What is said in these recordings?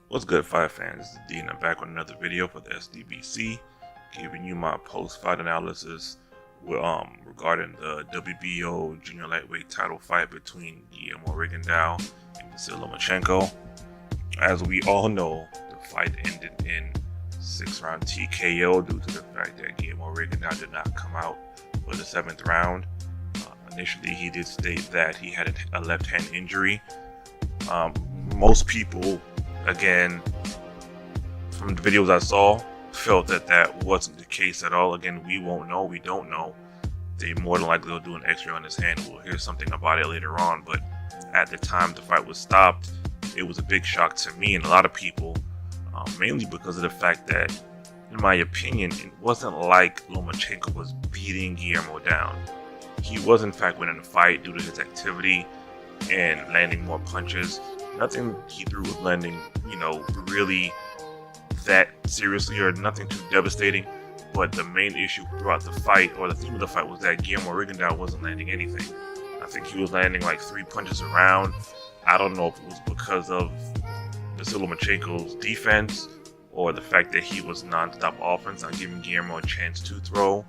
What's good, fight fans? This is D, and I'm back with another video for the SDBC, giving you my post-fight analysis regarding the WBO Junior Lightweight title fight between Guillermo Rigondeaux and Vasyl Lomachenko. As we all know, the fight ended in 6-round TKO due to the fact that Guillermo Rigondeaux did not come out for the 7th round. Initially, he did state that he had a left hand injury. Most people, again, from the videos I saw, felt that that wasn't the case at all. Again, we won't know. We don't know. They more than likely will do an x-ray on his hand. We'll hear something about it later on. But at the time the fight was stopped, it was a big shock to me and a lot of people, mainly because of the fact that, in my opinion, it wasn't like Lomachenko was beating Guillermo down. He was, in fact, winning the fight due to his activity and landing more punches. Nothing he threw was landing, really that seriously or nothing too devastating. But the main issue throughout the fight, or the theme of the fight, was that Guillermo Rigondeaux wasn't landing anything. I think he was landing like 3 punches a round. I don't know if it was because of Vasyl Lomachenko's defense or the fact that he was non-stop offense, not giving Guillermo a chance to throw.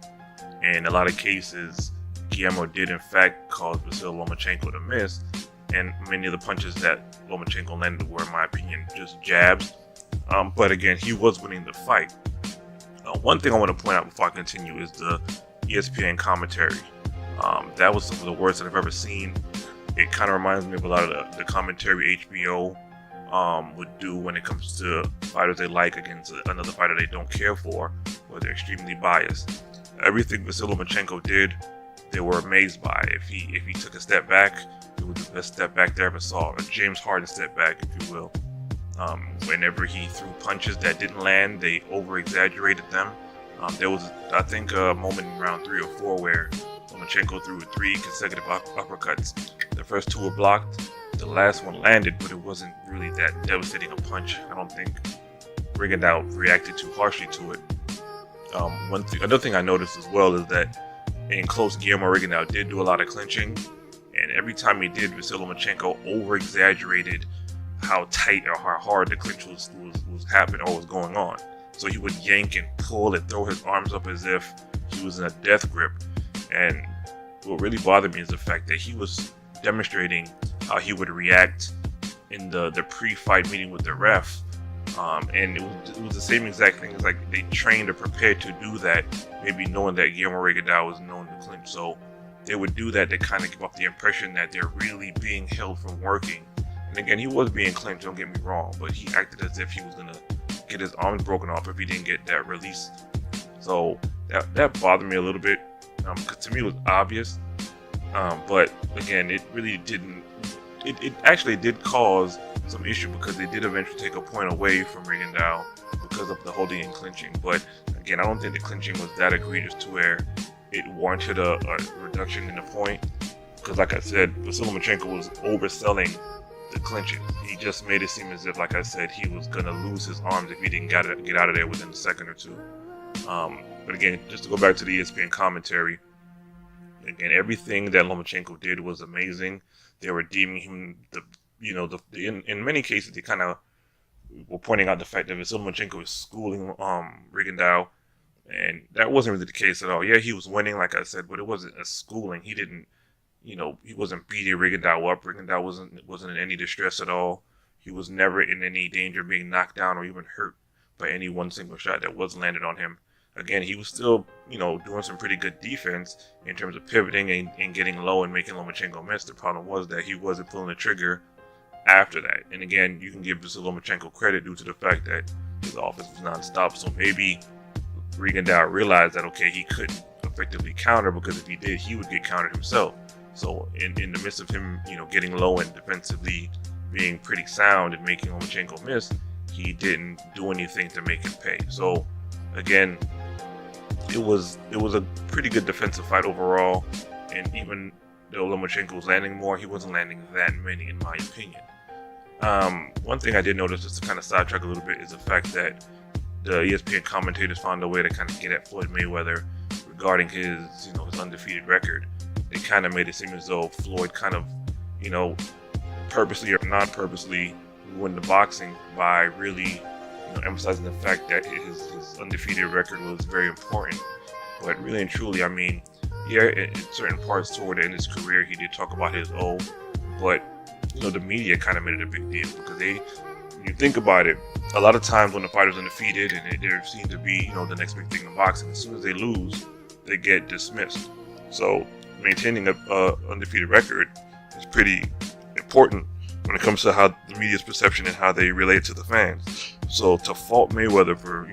And in a lot of cases, Guillermo did in fact cause Vasyl Lomachenko to miss, and many of the punches that Lomachenko landed were, in my opinion, just jabs. But again, he was winning the fight. One thing I want to point out before I continue is the ESPN commentary. That was some of the worst that I've ever seen. It kind of reminds me of a lot of the commentary HBO would do when it comes to fighters they like against another fighter they don't care for, or they're extremely biased. Everything Vasyl Lomachenko did, they were amazed by. If he took a step back, it was the best step back they ever saw. A James Harden step back, if you will. Whenever he threw punches that didn't land, they over-exaggerated them. There was, I think, a moment in round 3 or 4 where Lomachenko threw 3 consecutive uppercuts. The first 2 were blocked. The last one landed, but it wasn't really that devastating a punch. I don't think Rigondeaux reacted too harshly to it. Another thing I noticed as well is that in close, Guillermo Rigondeaux did do a lot of clinching, and every time he did, Vasyl Lomachenko over-exaggerated how tight or how hard the clinch was happening or was going on. So he would yank and pull and throw his arms up as if he was in a death grip. And what really bothered me is the fact that he was demonstrating how he would react in the pre-fight meeting with the ref. And it was the same exact thing. It's like they trained or prepared to do that, maybe knowing that Guillermo Rigondeaux was known to clinch. So they would do that to kind of give off the impression that they're really being held from working. And again, he was being clinched, don't get me wrong, but he acted as if he was going to get his arms broken off if he didn't get that release. So that bothered me a little bit, because to me it was obvious. But again, it really didn't. It actually did cause some issue because they did eventually take a point away from Rigondeaux because of the holding and clinching. But again, I don't think the clinching was that egregious to where it warranted a reduction in the point. Because like I said, Vasyl Lomachenko was overselling the clinching. He just made it seem as if, like I said, he was going to lose his arms if he didn't get out of there within a second or two. But again, just to go back to the ESPN commentary, again, everything that Lomachenko did was amazing. They were deeming him in many cases they kind of were pointing out the fact that Vasyl Lomachenko was schooling Rigondeaux, and that wasn't really the case at all. Yeah, he was winning, like I said, but it wasn't a schooling. He didn't, he wasn't beating Rigondeaux up. Rigondeaux wasn't in any distress at all. He was never in any danger of being knocked down or even hurt by any one single shot that was landed on him. Again, he was still, doing some pretty good defense in terms of pivoting and getting low and making Lomachenko miss. The problem was that he wasn't pulling the trigger after that. And again, you can give Vasyl Lomachenko credit due to the fact that his offense was non-stop. So maybe Rigondeaux realized that, okay, he couldn't effectively counter, because if he did, he would get countered himself. So in the midst of him, getting low and defensively being pretty sound and making Lomachenko miss, he didn't do anything to make him pay. So again, it was a pretty good defensive fight overall, and even though Lomachenko was landing more, he wasn't landing that many, in my opinion. One thing I did notice, just to kind of sidetrack a little bit, is the fact that the ESPN commentators found a way to kind of get at Floyd Mayweather regarding his undefeated record. They kind of made it seem as though Floyd kind of, purposely or non-purposely win the boxing by really emphasizing the fact that his undefeated record was very important. But really and truly, I mean, yeah, in certain parts toward the end of his career, he did talk about his O, but the media kind of made it a big deal because when you think about it, a lot of times when the fighter's undefeated and there seems to be the next big thing in boxing, as soon as they lose, they get dismissed. So maintaining a undefeated record is pretty important when it comes to how the media's perception and how they relate to the fans. So to fault Mayweather for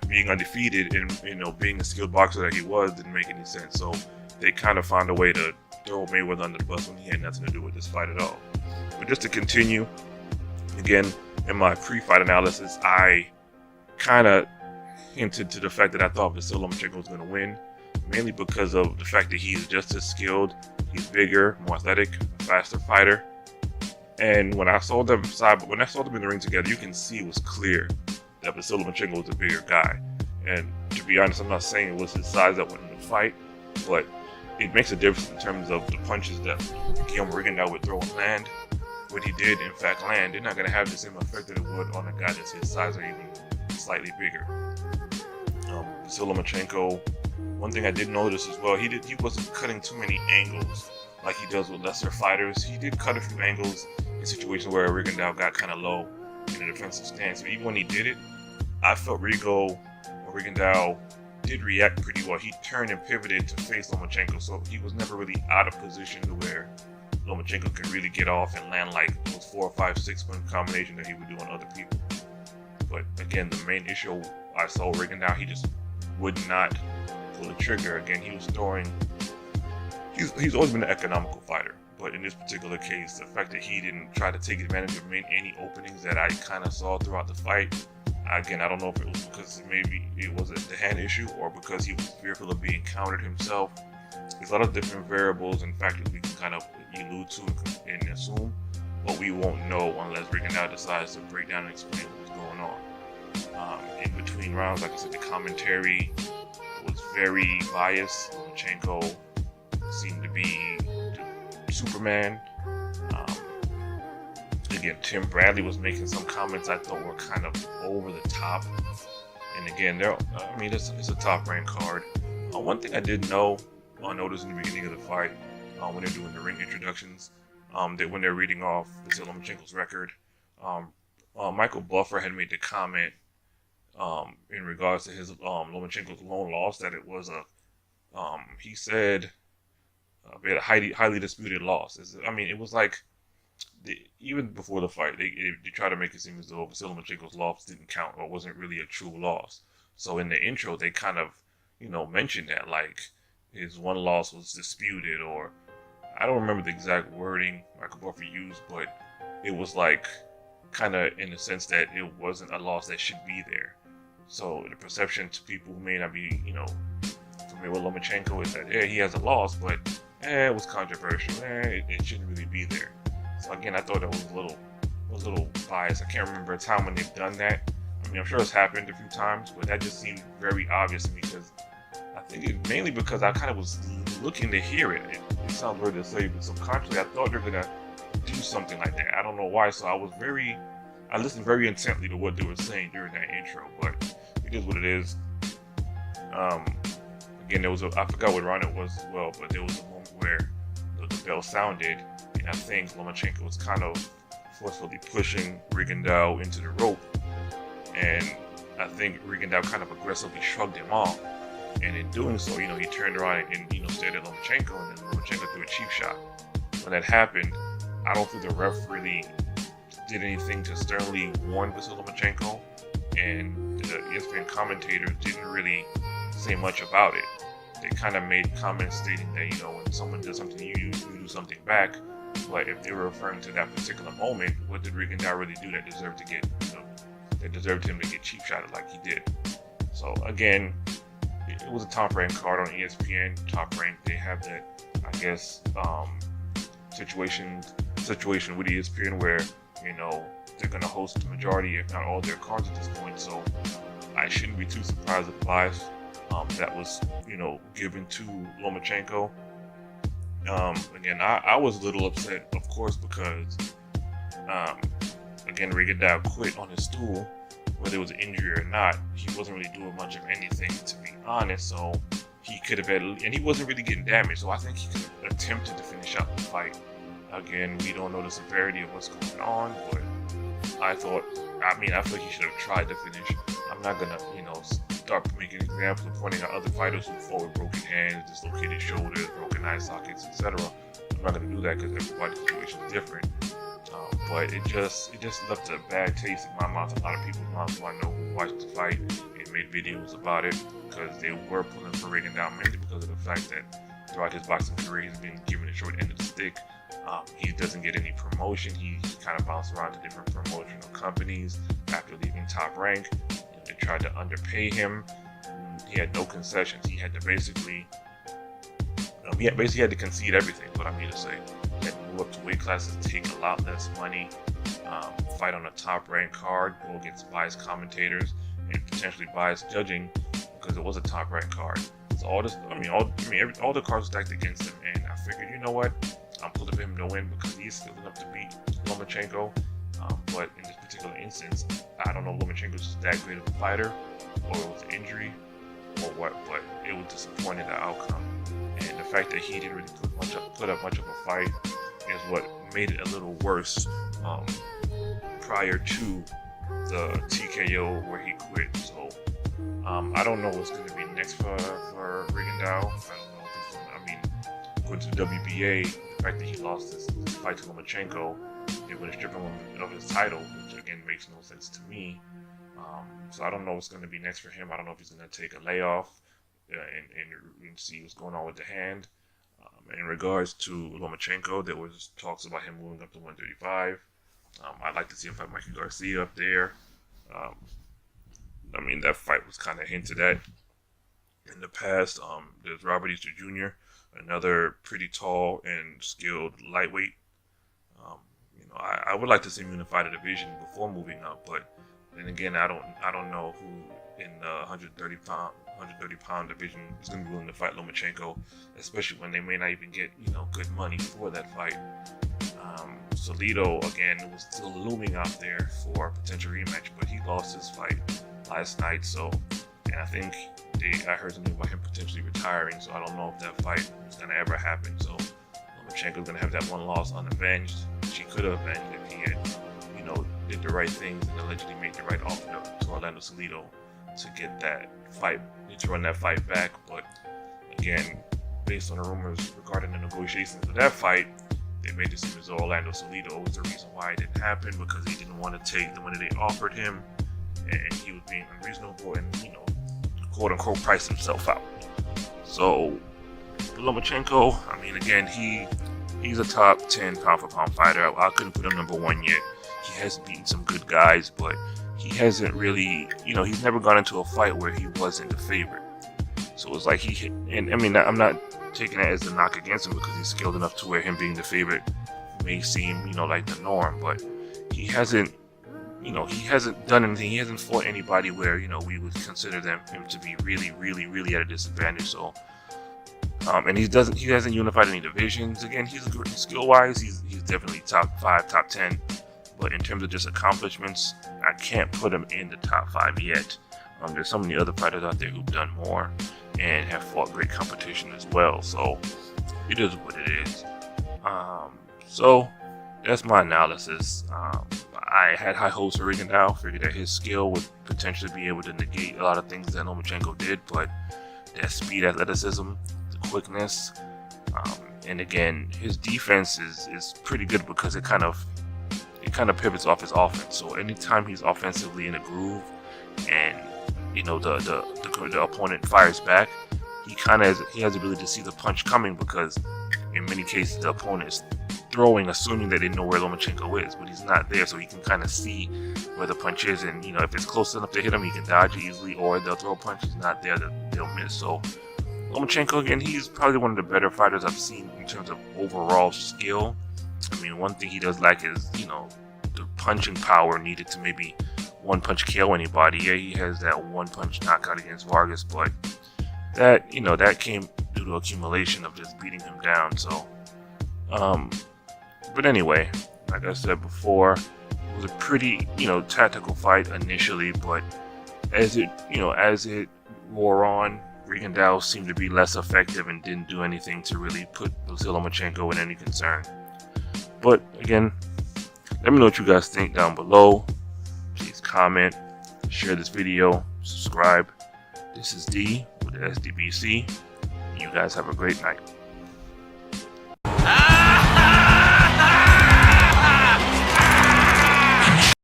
being undefeated and being a skilled boxer that he was didn't make any sense. So they kind of found a way to throw Mayweather under the bus when he had nothing to do with this fight at all. But just to continue, again, in my pre-fight analysis, I kind of hinted to the fact that I thought Vasyl Lomachenko was going to win, mainly because of the fact that he's just as skilled, he's bigger, more athletic, a faster fighter. And when I saw them in the ring together, you can see it was clear that Vasyl Lomachenko was a bigger guy. And to be honest, I'm not saying it was his size that went in the fight, but it makes a difference in terms of the punches that Guillermo Rigondeaux would throw and land. What he did, in fact, land, they're not going to have the same effect that it would on a guy that's his size or even slightly bigger. Vasyl Lomachenko, one thing I did notice as well, he wasn't cutting too many angles like he does with lesser fighters. He did cut a few angles in situations where Rigondeaux got kind of low in a defensive stance. So even when he did it, I felt Rigondeaux did react pretty well. He turned and pivoted to face Lomachenko, so he was never really out of position to where Lomachenko can really get off and land like those 4, 5, 6 point combination that he would do on other people. But again, the main issue I saw Rigondeaux, he just would not pull the trigger. Again, he was throwing. He's always been an economical fighter, but in this particular case, the fact that he didn't try to take advantage of any openings that I kind of saw throughout the fight. Again, I don't know if it was because maybe it was the hand issue or because he was fearful of being countered himself. There's a lot of different variables and factors we can kind of allude to and assume, but we won't know unless Rigondeaux decides to break down and explain what's going on. In between rounds, like I said, the commentary was very biased. Lomachenko seemed to be the Superman. Again, Tim Bradley was making some comments I thought were kind of over the top. And again, it's a top-ranked card. One thing I did notice in the beginning of the fight, when they're doing the ring introductions, that when they're reading off Vasyl Lomachenko's record, Michael Buffer had made the comment in regards to his Lomachenko's lone loss that it was he said a highly disputed loss. It was like even before the fight, they try to make it seem as though Vasyl Lomachenko's loss didn't count or wasn't really a true loss. So in the intro, they kind of mentioned that like his one loss was disputed, or I don't remember the exact wording Michael Buffer used, but it was like kind of in the sense that it wasn't a loss that should be there. So the perception to people who may not be, familiar with Lomachenko is that, he has a loss, but it was controversial. It shouldn't really be there. So again, I thought that was a little biased. I can't remember a time when they've done that. I'm sure it's happened a few times, but that just seemed very obvious to me because I think it mainly because I kind of was looking to hear it. It sounds weird to say, but subconsciously I thought they were gonna do something like that. I don't know why. So I listened very intently to what they were saying during that intro, but it is what it is. Again, I forgot what round it was as well, but there was a moment where the bell sounded, and I think Lomachenko was kind of forcefully pushing Rigondeaux into the rope, and I think Rigondeaux kind of aggressively shrugged him off, and in doing so, he turned around and stared at Lomachenko, and then Lomachenko threw a cheap shot. When that happened, I don't think the ref really did anything to sternly warn Vasyl Lomachenko, and the ESPN commentators didn't really say much about it. They kind of made comments stating that, when someone does something to you, you do something back. But if they were referring to that particular moment, what did Rigondeaux really do that deserved him to get cheap shotted like he did? So again, it was a top-ranked card on ESPN. Top-ranked, they have that, I guess, situation with ESPN where they're going to host the majority, if not all, their cards at this point. So I shouldn't be too surprised at the bias that was given to Lomachenko. Again, I was a little upset, of course, because again, Rigondeuax quit on his stool, whether it was an injury or not. He wasn't really doing much of anything, to be honest. So he could have and he wasn't really getting damaged. So I think he could have attempted to finish out the fight. Again, we don't know the severity of what's going on, but I feel like he should have tried to finish. I'm not gonna, start making examples of pointing out other fighters who fought with broken hands, dislocated shoulders, broken eye sockets, etc. I'm not gonna do that because everybody's situation is different. But it just left a bad taste in my mouth, a lot of people's mouths who I know who watched the fight and made videos about it, because they were pulling for Rigondeuax mainly because of the fact that throughout his boxing career he's been given the short end of the stick. He doesn't get any promotion. He kind of bounced around to different promotional companies after leaving Top Rank. They tried to underpay him. He had no concessions. He had to basically had to concede everything. What I mean to say, he had to move up to weight classes, take a lot less money, fight on a Top Rank card, go against biased commentators and potentially biased judging because it was a Top Rank card. So all the cards were stacked against him, and I figured, you know what? I'm pulling for him to win because he's skilled enough to beat Lomachenko. But in this particular instance, I don't know if Lomachenko's just that great of a fighter, or it was an injury, or what, but it was disappointing, the outcome. And the fact that he didn't really put up much of a fight is what made it a little worse prior to the TKO where he quit. So I don't know what's going to be next for Rigondeuax. I don't know if going to the WBA, the fact that he lost this fight to Lomachenko, they're going to strip him of his title, which again makes no sense to me. So I don't know what's going to be next for him. I don't know if he's going to take a layoff and see what's going on with the hand. In regards to Lomachenko, there was talks about him moving up to 135. I'd like to see him fight Mikey Garcia up there. That fight was kind of hinted at in the past. There's Robert Easter Jr., another pretty tall and skilled lightweight. I would like to see him unify the division before moving up, but then again, I don't know who in the 130 pound division is going to be willing to fight Lomachenko, especially when they may not even get good money for that fight. Salido again was still looming out there for a potential rematch, but he lost his fight last night. And I think I heard something about him potentially retiring, so I don't know if that fight is going to ever happen. So Lomachenko's going to have that one loss unavenged, which he could have avenged if he had, did the right things and allegedly made the right offer to Orlando Salido to get that fight, to run that fight back. But again, based on the rumors regarding the negotiations of that fight, they made it seem as though Orlando Salido was the reason why it didn't happen, because he didn't want to take the money they offered him, and he was being unreasonable and, quote unquote, price himself out. So Lomachenko, again, he's a top 10 pound for pound fighter. I couldn't put him number one yet. He has beaten some good guys, but he hasn't really, he's never gone into a fight where he wasn't the favorite. So it's like I'm not taking that as a knock against him, because he's skilled enough to where him being the favorite may seem, like the norm, but he hasn't done anything. He hasn't fought anybody where, we would consider him to be really, really, really at a disadvantage. So, and he hasn't unified any divisions. Again, he's skill wise, he's definitely top 5, top 10. But in terms of just accomplishments, I can't put him in the top 5 yet. There's so many other fighters out there who've done more and have fought great competition as well. So it is what it is. So that's my analysis. I had high hopes for Rigondeuax. Figured that his skill would potentially be able to negate a lot of things that Lomachenko did, but that speed, athleticism, the quickness, and again, his defense is pretty good, because it kind of pivots off his offense. So anytime he's offensively in a groove, and the opponent fires back, he has the ability to see the punch coming, because in many cases the opponent is throwing assuming that they know where Lomachenko is, but he's not there, so he can kind of see where the punch is, and if it's close enough to hit him, he can dodge it easily, or they'll throw a punch, he's not there, they'll miss. So Lomachenko, again, he's probably one of the better fighters I've seen in terms of overall skill. One thing he does lack is the punching power needed to maybe one punch KO anybody. Yeah, he has that one punch knockout against Vargas, but that came due to accumulation of just beating him down. So but anyway, like I said before, was a pretty, tactical fight initially, but as it wore on, Rigondeuax seemed to be less effective and didn't do anything to really put Vasyl Lomachenko in any concern. But again, let me know what you guys think down below. Please comment, share this video, subscribe. This is D with the SDBC. You guys have a great night.